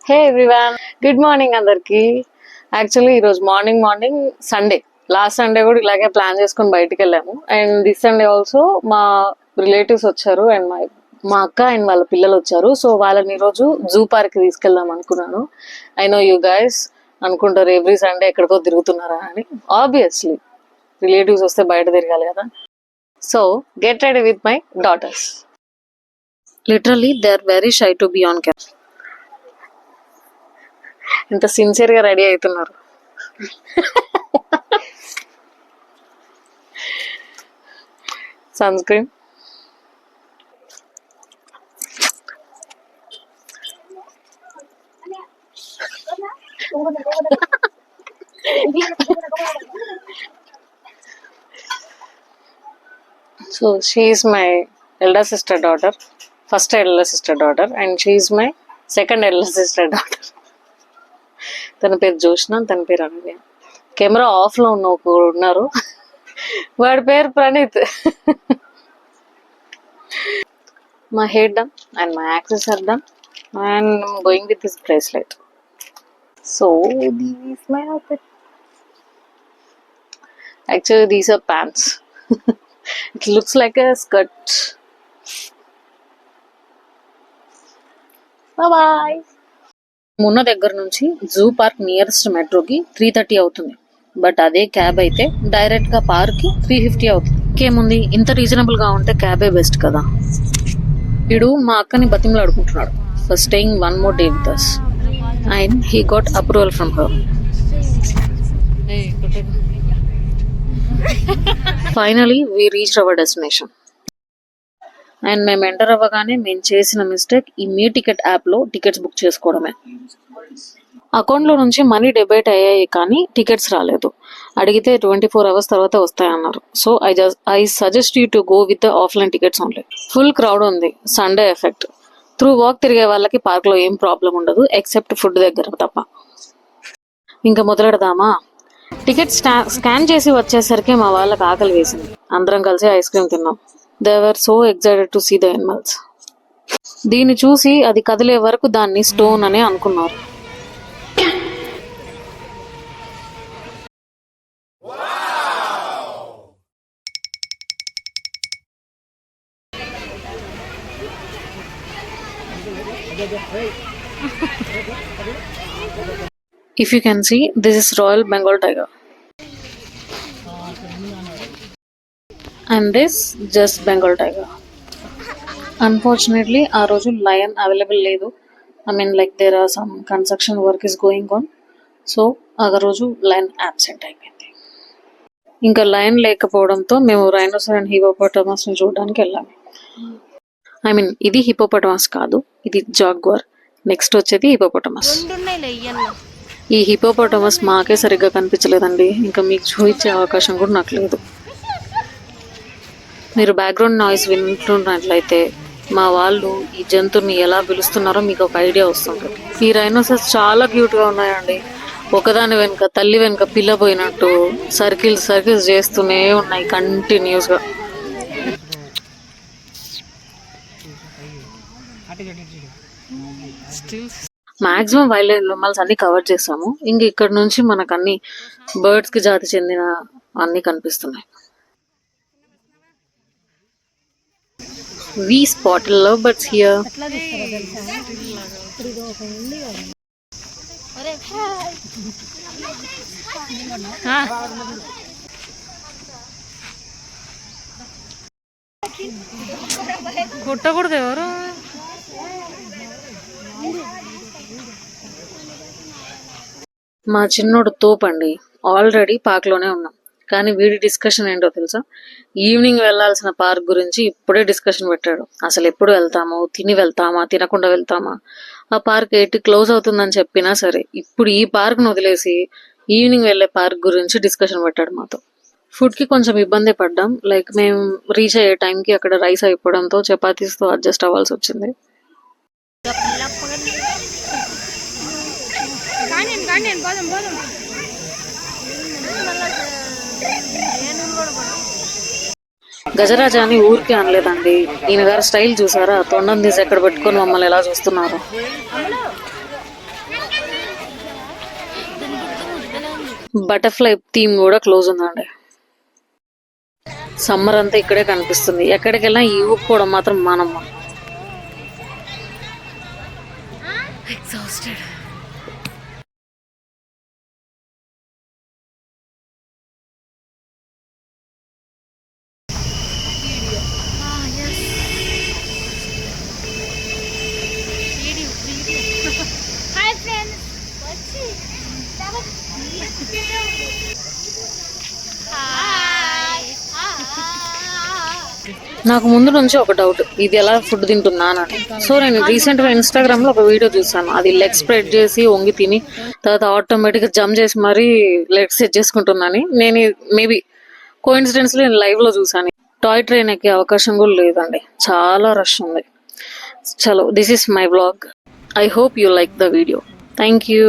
హే everyone, good morning అందరికి. Actually ఈరోజు morning Sunday, last Sunday కూడా ఇలాగే ప్లాన్ చేసుకుని బయటికి వెళ్ళాము. అండ్ దిస్ సండే ఆల్సో మా రిలేటివ్స్ వచ్చారు అండ్ మా అక్క అండ్ వాళ్ళ పిల్లలు వచ్చారు. సో వాళ్ళని ఈరోజు జూ పార్క్ తీసుకెళ్దాం అనుకున్నాను. ఐ నో యూ గైస్ అనుకుంటారు ఎవ్రీ సండే ఎక్కడికో తిరుగుతున్నారా అని. ఆబ్వియస్లీ రిలేటివ్స్ వస్తే బయట తిరగాలి కదా. So get ready with my daughters. Literally they are very shy to be on camera. ఇంత సిన్సియర్ గా రెడీ అవుతున్నారు. Sunscreen, so she is my elder sister daughter, first elder sister daughter, and she is my second elder sister daughter. తన పేరు జోష్న, తన పేరు Ananya. Camera off లో ఉన్నారు, వాడి పేరు ప్రణీత్. మా hair done and my access are done and I'm going with this bracelet. So these my outfit. Actually these are pants. It looks like a skirt. Bye bye. Munna దగ్గర నుంచి జూ పార్క్ నియరెస్ట్ మెట్రోకి 3:30 అవుతుంది. But అదే cab అయితే direct గా park కి 3:50 అవుతుంది. ఇంకేముంది, ఇంత రీజనబుల్ గా ఉంటే క్యాబే బెస్ట్ కదా. వీడు మా అక్కని బతిమలు ఆడుకుంటున్నాడు for staying one more day with us and he got approval from her. Finally we reached our destination. And మేము ఎంటర్ అవ్వగానే మేము చేసిన మిస్టేక్ ఈ మీ టికెట్ యాప్ లో టికెట్స్ బుక్ చేసుకోవడమే. అకౌంట్ లో నుంచి మనీ డెబిట్ అయ్యాయి కానీ టికెట్స్ రాలేదు. అడిగితే 24 hours తర్వాత వస్తాయన్నారు. So I suggest you to go with the offline tickets only. Full crowd ఉంది, సండే ఎఫెక్ట్. త్రూ వాక్ తిరిగే వాళ్ళకి పార్క్ లో ఏం ప్రాబ్లం ఉండదు ఎక్సెప్ట్ ఫుడ్ దగ్గర తప్ప. ఇంకా మొదలెడదామా? టికెట్ స్కాన్ చేసి వచ్చేసరికి మా వాళ్ళకి ఆకలి వేసింది. అందరం కలిసి ఐస్ క్రీమ్ తిన్నాం. They were so excited to see the animals. దీన్ని చూసి అది కదిలే వరకు దాన్ని స్టోన్ అని అనుకున్నారు. If you can see, this is Royal Bengal tiger. And this just Bengal tiger. Unfortunately, ఆ రోజు lion available లేదు. I mean like there are some construction work is going on. So ఆ రోజు lion absent అయిపోయింది. ఇంకా lion లేకపోవడంతో మేము రైనోసర్ and hippopotamus ని చూడడానికి వెళ్ళాము. ఐ మీన్ ఇది హిపోపోటమస్ కాదు, ఇది జాగ్వార్. నెక్స్ట్ వచ్చేది హిపోపోటమస్. ఈ హిపోపోటమస్ మాకే సరిగ్గా కనిపించలేదండి. ఇంకా మీకు చూపించే అవకాశం కూడా నాకు లేదు. మీరు బ్యాక్గ్రౌండ్ నాయిస్ వింటున్నట్లయితే మా వాళ్ళు ఈ జంతువుని ఎలా పిలుస్తున్నారో మీకు ఒక ఐడియా వస్తుంది. ఈ రైనోసర్స్ చాలా క్యూట్ గా ఉన్నాయండి. ఒకదాని వెనుక తల్లి వెనుక పిల్ల పోయినట్టు సర్కిల్స్ చేస్తూనే ఉన్నాయి కంటిన్యూస్ గా. మాక్సిమం వైల్డ్ అనిమల్స్ అన్ని కవర్ చేసాము. ఇంక ఇక్కడ నుంచి మనకు అన్ని బర్డ్స్ కి జాతి చెందిన అన్ని కనిపిస్తున్నాయి. We spotted lovebirds here. కొట్టకూడదు ఎవరు. మా చిన్నోడు తోపండి. ఆల్రెడీ పార్క్ లోనే ఉన్నాం కానీ వీడి డిస్కషన్ ఏంటో తెలుసా? ఈవినింగ్ వెళ్లాల్సిన పార్క్ గురించి ఇప్పుడే డిస్కషన్ పెట్టాడు. అసలు ఎప్పుడు వెళ్తాము, తిని వెళ్తామా, తినకుండా వెళ్తామా, ఆ పార్క్ 8 క్లోజ్ అవుతుందని చెప్పినా సరే ఇప్పుడు ఈ పార్క్ ను వదిలేసి ఈవినింగ్ వెళ్లే పార్క్ గురించి డిస్కషన్ పెట్టాడు మాతో. ఫుడ్ కి కొంచెం ఇబ్బంది పడ్డాం. లైక్ మేము రీచ్ అయ్యే టైంకి అక్కడ రైస్ అయిపోవడంతో చపాతీస్ తో అడ్జస్ట్ అవ్వాల్సి వచ్చింది. గజరాజా అని ఊరికి అనలేదండి. ఈయన గారు స్టైల్ చూసారా? తొండం తీసి ఎక్కడ పెట్టుకొని మమ్మల్ని ఎలా చూస్తున్నారు. బటర్ఫ్లై థీమ్ కూడా క్లోజ్ ఉందండి. సమ్మర్ అంతా ఇక్కడే కనిపిస్తుంది. ఎక్కడికి వెళ్ళినా ఈ ఊపుకోవడం మాత్రం మానమ్మ. ఎగ్జాస్టెడ్. నాకు ముందు నుంచి ఒక డౌట్, ఇది ఎలా ఫుడ్ తింటున్నానని. సో నేను రీసెంట్గా ఇన్స్టాగ్రామ్లో ఒక వీడియో చూసాను. అది లెగ్ స్ప్రెడ్ చేసి వంగి తిని తర్వాత ఆటోమేటిక్గా జంప్ చేసి మరీ లెగ్ సెట్ చేసుకుంటున్నాను. నేను మేబీ కోఇన్సిడెన్స్లీ నేను లైవ్లో చూసాను. టాయ్ ట్రైన్ ఎక్కే అవకాశం కూడా లేదండి, చాలా రష్ ఉంది. చలో, this is my vlog. I hope you like the video. Thank you.